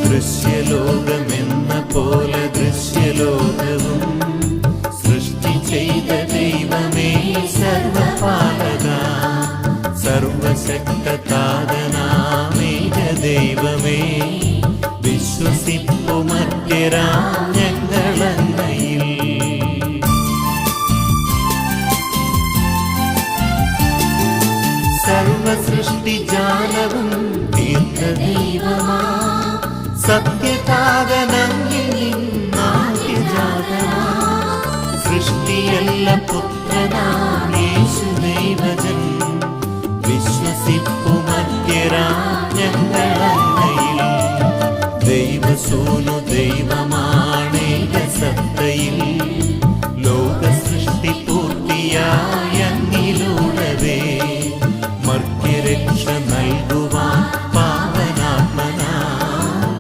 ദൃശ്യലോകമെന്ന പോലെ ദൃശ്യലോകവും സൃഷ്ടി ചെയ്ത ദൈവമേ സർവപാലക, സർവശക്തതാതനാമേക ദൈവമേ, വിശ്വസിപ്പുമർത്യരാം ഞങ്ങളങ്ങയിൽ. സർവസൃഷ്ടിജാലവും തീർത്ത ദൈവമാ, സത്യതാതനങ്ങിൽ നിന്നാദ്യജാതനാ, സൃഷ്ടിയല്ല പുത്രനാം യേശു ദൈവജൻ, വിശ്വസിപ്പുമർത്യരാം ഞങ്ങളങ്ങയിൽ. ദൈവസൂനു ദൈവമാ